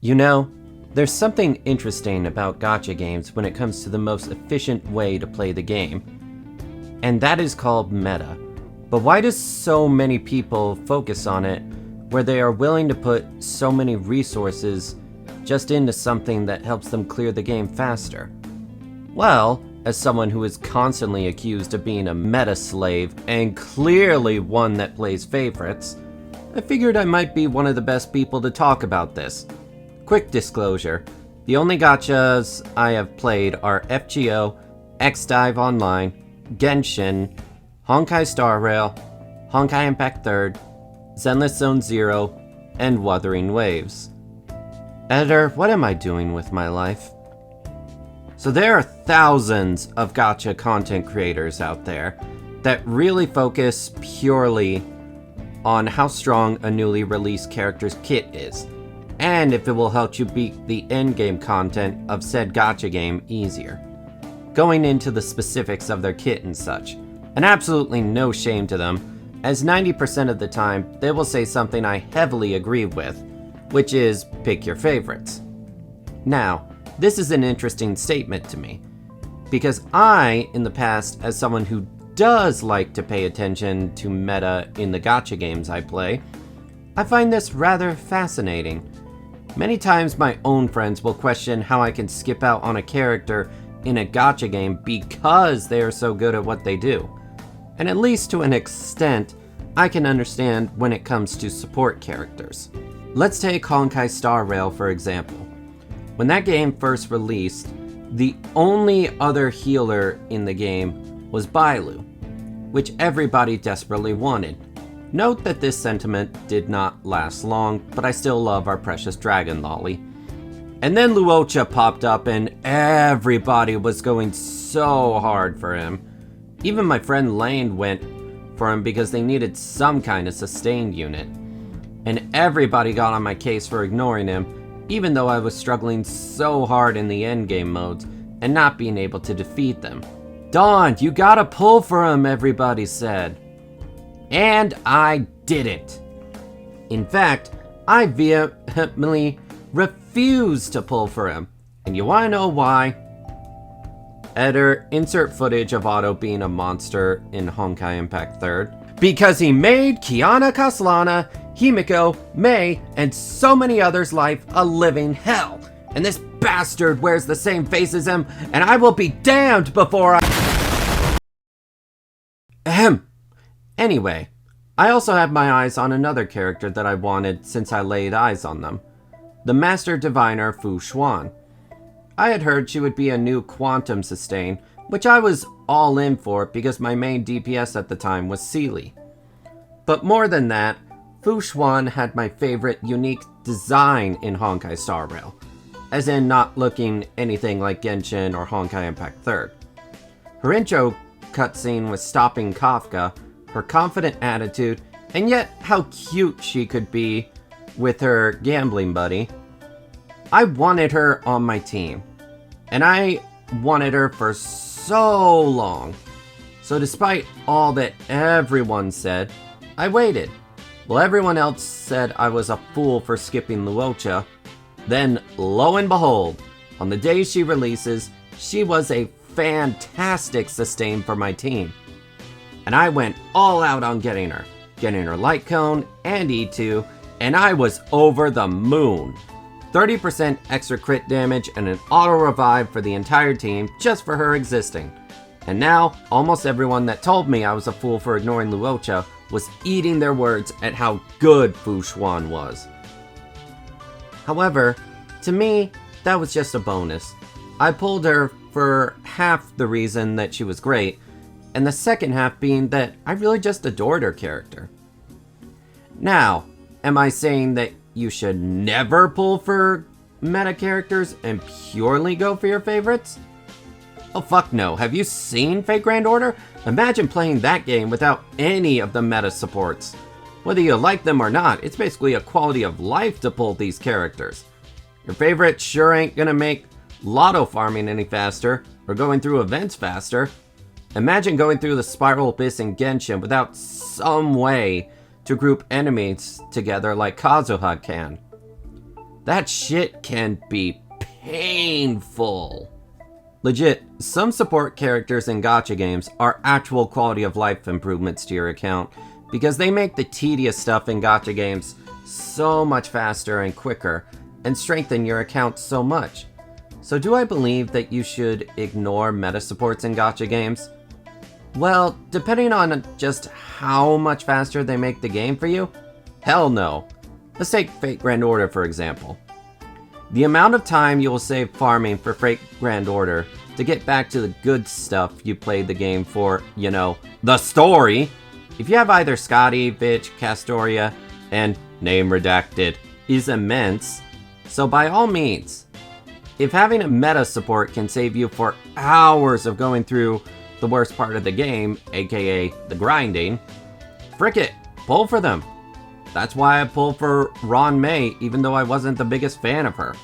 You know, there's something interesting about gacha games when it comes to the most efficient way to play the game, and that is called meta. But why do so many people focus on it where they are willing to put so many resources just into something that helps them clear the game faster? Well, as someone who is constantly accused of being a meta slave and clearly one that plays favorites, I figured I might be one of the best people to talk about this. Quick disclosure, the only gachas I have played are FGO, X-Dive Online, Genshin, Honkai Star Rail, Honkai Impact 3rd, Zenless Zone Zero, and Wuthering Waves. Editor, what am I doing with my life? So there are thousands of gacha content creators out there that really focus purely on how strong a newly released character's kit is, and if it will help you beat the endgame content of said gacha game easier, going into the specifics of their kit and such. And absolutely no shame to them, as 90% of the time they will say something I heavily agree with, which is pick your favorites. Now, this is an interesting statement to me, because I, in the past, as someone who does like to pay attention to meta in the gacha games I play, I find this rather fascinating. Many times my own friends will question how I can skip out on a character in a gacha game because they are so good at what they do. And at least to an extent, I can understand when it comes to support characters. Let's take Honkai Star Rail for example. When that game first released, the only other healer in the game was Bailu, which everybody desperately wanted. Note that this sentiment did not last long, but I still love our precious dragon lolly. And then Luocha popped up and everybody was going so hard for him. Even my friend Lane went for him because they needed some kind of sustained unit. And everybody got on my case for ignoring him, even though I was struggling so hard in the endgame modes and not being able to defeat them. Dawn, you gotta pull for him, everybody said. And I didn't. In fact, I vehemently refused to pull for him. And you wanna know why? Editor, insert footage of Otto being a monster in Honkai Impact 3rd. Because he made Kiana Kaslana, Himiko, Mei, and so many others' life a living hell. And this bastard wears the same face as him, and I will be damned before I... Ahem. Anyway, I also have my eyes on another character that I wanted since I laid eyes on them. The Master Diviner Fu Xuan. I had heard she would be a new quantum sustain, which I was all in for because my main DPS at the time was Sealy. But more than that, Fu Xuan had my favorite unique design in Honkai Star Rail, as in not looking anything like Genshin or Honkai Impact 3rd. Her intro cutscene was stopping Kafka, her confident attitude, and yet how cute she could be with her gambling buddy. I wanted her on my team, and I wanted her for so long. So despite all that everyone said, I waited. Well, everyone else said I was a fool for skipping Luocha. Then, lo and behold, on the day she releases, she was a fantastic sustain for my team. And I went all out on getting her light cone and E2, and I was over the moon. 30% extra crit damage and an auto revive for the entire team just for her existing. And now, almost everyone that told me I was a fool for ignoring Luocha was eating their words at how good Fu Xuan was. However, to me, that was just a bonus. I pulled her for half the reason that she was great, and the second half being that I really just adored her character. Now, am I saying that you should never pull for meta characters and purely go for your favorites? Oh fuck no, have you seen Fate Grand Order? Imagine playing that game without any of the meta supports. Whether you like them or not, it's basically a quality of life to pull these characters. Your favorite sure ain't gonna make lotto farming any faster, or going through events faster. Imagine going through the Spiral Abyss in Genshin without some way to group enemies together like Kazuha can. That shit can be painful. Legit, some support characters in gacha games are actual quality of life improvements to your account because they make the tedious stuff in gacha games so much faster and quicker and strengthen your account so much. So do I believe that you should ignore meta supports in gacha games? Well, depending on just how much faster they make the game for you, hell no. Let's take Fate Grand Order for example. The amount of time you will save farming for Fate Grand Order to get back to the good stuff you played the game for, you know, the story, if you have either Scotty, Bitch, Castoria, and name redacted, is immense. So by all means, if having a meta support can save you for hours of going through the worst part of the game, aka the grinding, frick it, pull for them. That's why I pulled for Ron May, even though I wasn't the biggest fan of her.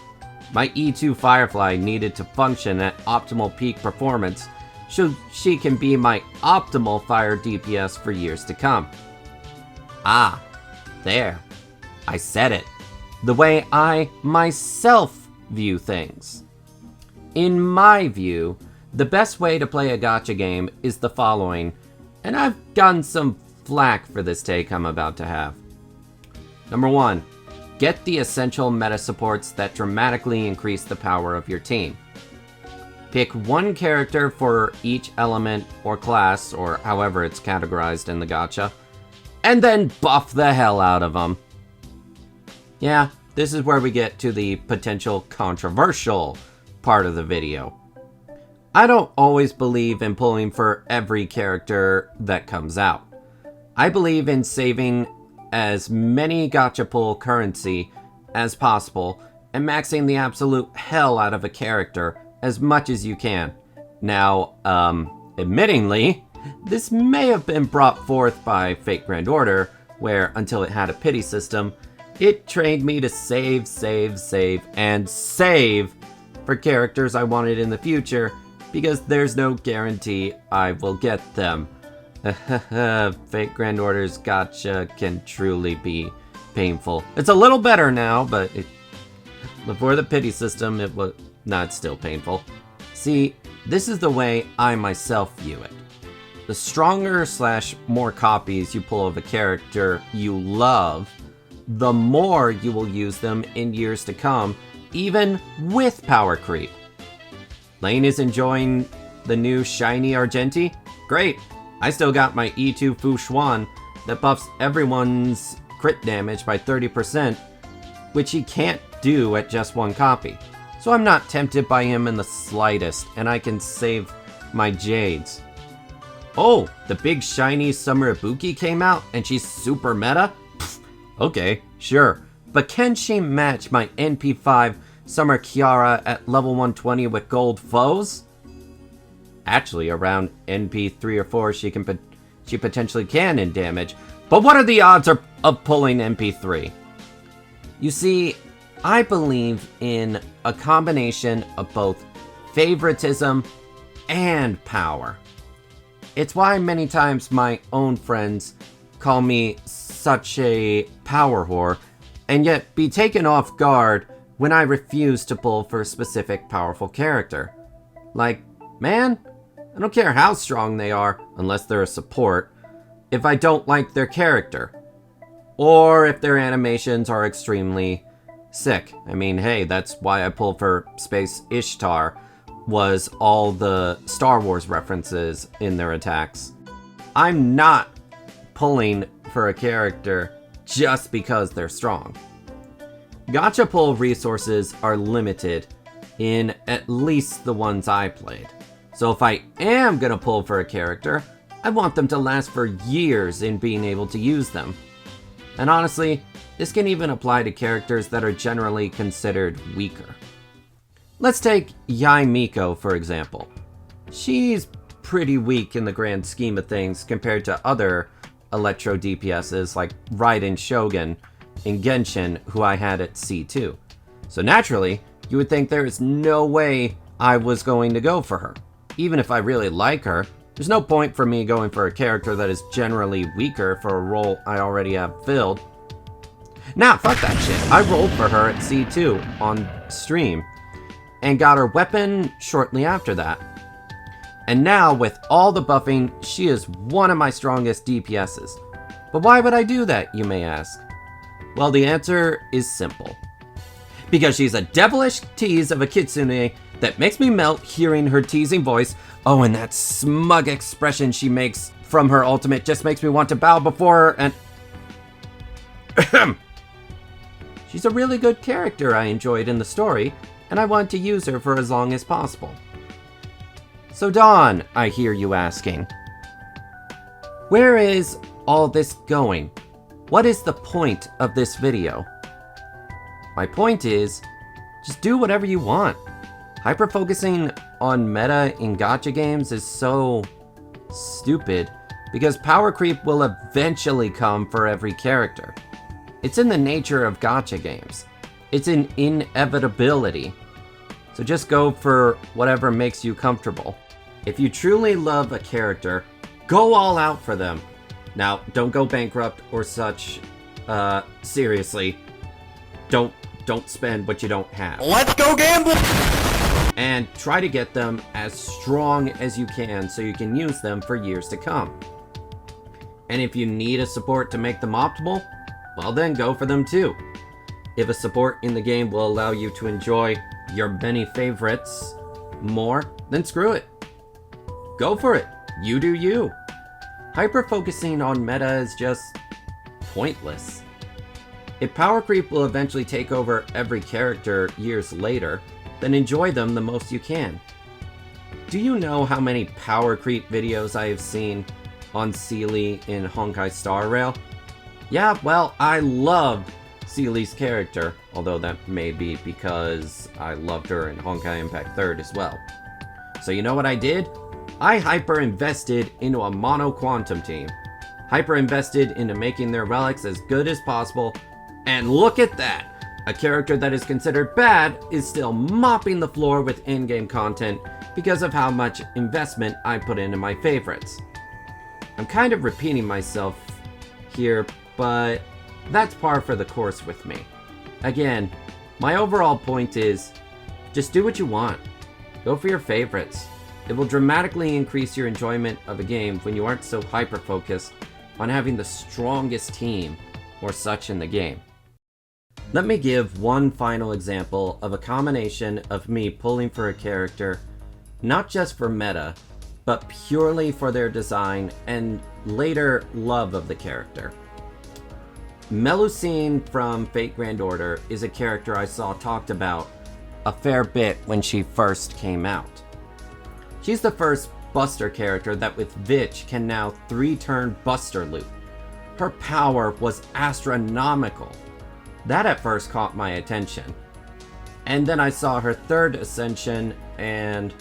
My E2 Firefly needed to function at optimal peak performance so she can be my optimal fire DPS for years to come. Ah, there. I said it. The way I, myself, view things. In my view, the best way to play a gacha game is the following, and I've gotten some flack for this take I'm about to have. Number 1, get the essential meta supports that dramatically increase the power of your team. Pick one character for each element or class, or however it's categorized in the gacha, and then buff the hell out of them. Yeah, this is where we get to the potential controversial part of the video. I don't always believe in pulling for every character that comes out. I believe in saving as many gacha pull currency as possible and maxing the absolute hell out of a character as much as you can. Now, admittingly, this may have been brought forth by Fate Grand Order, where until it had a pity system, it trained me to save, and save for characters I wanted in the future, because there's no guarantee I will get them. Fate Grand Order's gacha can truly be painful. It's a little better now, but before the pity system, it was not still painful. See, this is the way I myself view it. The stronger / more copies you pull of a character you love, the more you will use them in years to come, even with power creep. Lane is enjoying the new shiny Argenti? Great! I still got my E2 Fu Xuan that buffs everyone's crit damage by 30%, which he can't do at just one copy. So I'm not tempted by him in the slightest, and I can save my Jades. Oh, the big shiny Summer Ibuki came out, and she's super meta? Pfft, okay, sure. But can she match my NP5 Summer Kiara at level 120 with gold foes? Actually, around NP 3 or 4, she potentially can in damage. But what are the odds of pulling NP 3? You see, I believe in a combination of both favoritism and power. It's why many times my own friends call me such a power whore, and yet be taken off guard when I refuse to pull for a specific powerful character. Like, man, I don't care how strong they are, unless they're a support, if I don't like their character. Or if their animations are extremely sick. I mean, hey, that's why I pulled for Space Ishtar, was all the Star Wars references in their attacks. I'm not pulling for a character just because they're strong. Gacha pull resources are limited in at least the ones I played. So if I am gonna pull for a character, I want them to last for years in being able to use them. And honestly, this can even apply to characters that are generally considered weaker. Let's take Yai Miko, for example. She's pretty weak in the grand scheme of things compared to other Electro DPSs like Raiden Shogun and Genshin, who I had at C2. So naturally, you would think there is no way I was going to go for her. Even if I really like her, there's no point for me going for a character that is generally weaker for a role I already have filled. Nah, fuck that shit. I rolled for her at C2 on stream and got her weapon shortly after that. And now, with all the buffing, she is one of my strongest DPSs. But why would I do that, you may ask? Well, the answer is simple. Because she's a devilish tease of a kitsune that makes me melt hearing her teasing voice. Oh, and that smug expression she makes from her ultimate just makes me want to bow before her and... She's a really good character I enjoyed in the story, and I want to use her for as long as possible. So Dawn, I hear you asking, where is all this going? What is the point of this video? My point is, just do whatever you want. Hyper-focusing on meta in gacha games is so stupid because power creep will eventually come for every character. It's in the nature of gacha games. It's an inevitability. So just go for whatever makes you comfortable. If you truly love a character, go all out for them. Now, don't go bankrupt or such. Seriously, don't spend what you don't have. Let's go gamble! And try to get them as strong as you can so you can use them for years to come. And if you need a support to make them optimal, well then go for them too. If a support in the game will allow you to enjoy your many favorites more, then screw it. Go for it. You do you. Hyper-focusing on meta is just pointless. If power creep will eventually take over every character years later, then enjoy them the most you can. Do you know how many power creep videos I have seen on Seely in Honkai Star Rail? Yeah, well, I loved Seely's character, although that may be because I loved her in Honkai Impact 3rd as well. So you know what I did? I hyper-invested into a mono quantum team. Hyper-invested into making their relics as good as possible, and look at that! A character that is considered bad is still mopping the floor with in-game content because of how much investment I put into my favorites. I'm kind of repeating myself here, but that's par for the course with me. Again, my overall point is, just do what you want. Go for your favorites. It will dramatically increase your enjoyment of a game when you aren't so hyper-focused on having the strongest team or such in the game. Let me give one final example of a combination of me pulling for a character, not just for meta, but purely for their design and later love of the character. Melusine from Fate Grand Order is a character I saw talked about a fair bit when she first came out. She's the first Buster character that with Vich can now 3-turn Buster loop. Her power was astronomical. That at first caught my attention. And then I saw her third ascension and...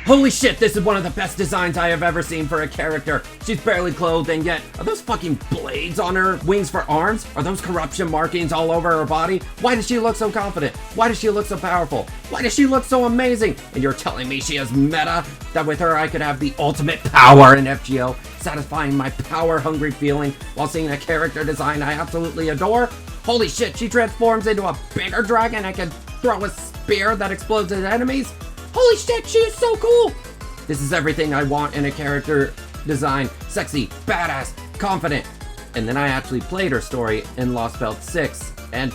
Holy shit, this is one of the best designs I have ever seen for a character. She's barely clothed and yet, are those fucking blades on her wings for arms? Are those corruption markings all over her body? Why does she look so confident? Why does she look so powerful? Why does she look so amazing? And you're telling me she is meta? That with her I could have the ultimate power in FGO, satisfying my power-hungry feeling while seeing a character design I absolutely adore? Holy shit, she transforms into a bigger dragon and can throw a spear that explodes at enemies? Holy shit, she is so cool! This is everything I want in a character design. Sexy, badass, confident. And then I actually played her story in Lost Belt 6, and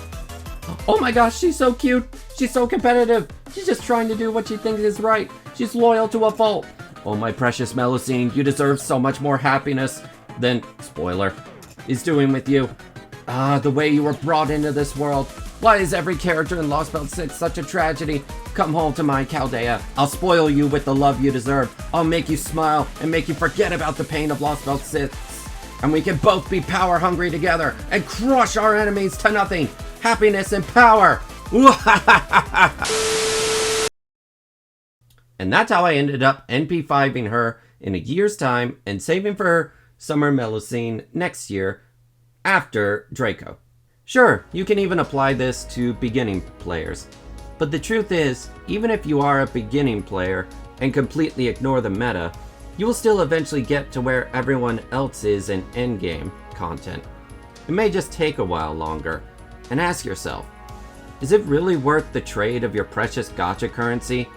oh my gosh, she's so cute. She's so competitive. She's just trying to do what she thinks is right. She's loyal to a fault. Oh my precious Melusine, you deserve so much more happiness than, spoiler, is doing with you. The way you were brought into this world. Why is every character in Lost Belt 6 such a tragedy? Come home to my Chaldea. I'll spoil you with the love you deserve. I'll make you smile and make you forget about the pain of Lost Belt 6. And we can both be power hungry together and crush our enemies to nothing. Happiness and power. And that's how I ended up NP5ing her in a year's time and saving for her Summer Melusine next year after Draco. Sure, you can even apply this to beginning players. But the truth is, even if you are a beginning player and completely ignore the meta, you will still eventually get to where everyone else is in endgame content. It may just take a while longer, and ask yourself, is it really worth the trade of your precious gacha currency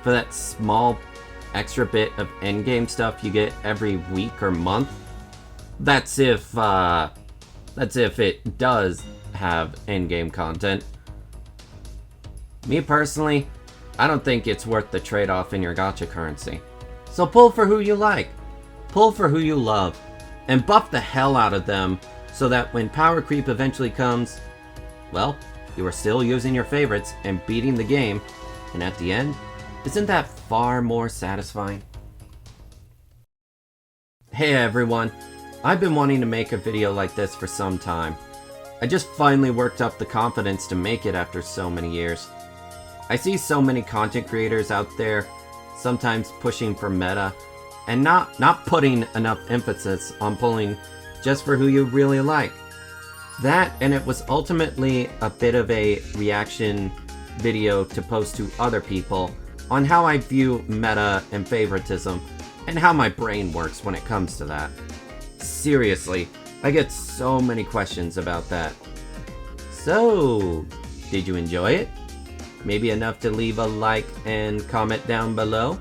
for that small extra bit of endgame stuff you get every week or month? That's if it does have endgame content. Me personally, I don't think it's worth the trade-off in your gacha currency. So pull for who you like, pull for who you love, and buff the hell out of them so that when power creep eventually comes, well, you are still using your favorites and beating the game, and at the end, isn't that far more satisfying? Hey everyone, I've been wanting to make a video like this for some time. I just finally worked up the confidence to make it after so many years. I see so many content creators out there, sometimes pushing for meta, and not putting enough emphasis on pulling just for who you really like. That, and it was ultimately a bit of a reaction video to post to other people on how I view meta and favoritism, and how my brain works when it comes to that. Seriously, I get so many questions about that. So, did you enjoy it? Maybe enough to leave a like and comment down below?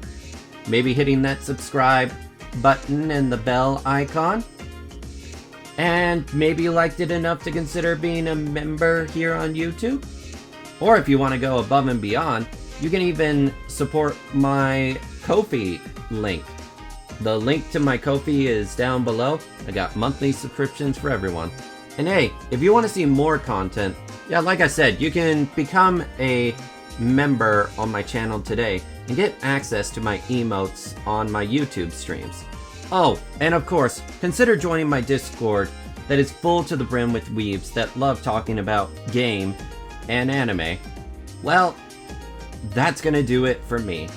Maybe hitting that subscribe button and the bell icon? And maybe you liked it enough to consider being a member here on YouTube? Or if you want to go above and beyond, you can even support my Ko-fi link. The link to my Ko-fi is down below. I got monthly subscriptions for everyone. And hey, if you want to see more content, yeah, like I said, you can become a member on my channel today and get access to my emotes on my YouTube streams. Oh, and of course, consider joining my Discord that is full to the brim with weebs that love talking about game and anime. Well, that's gonna do it for me.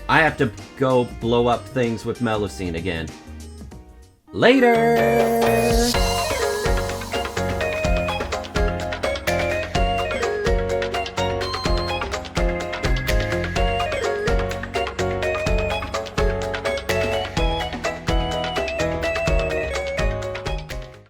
I have to go blow up things with Melocene again. Later!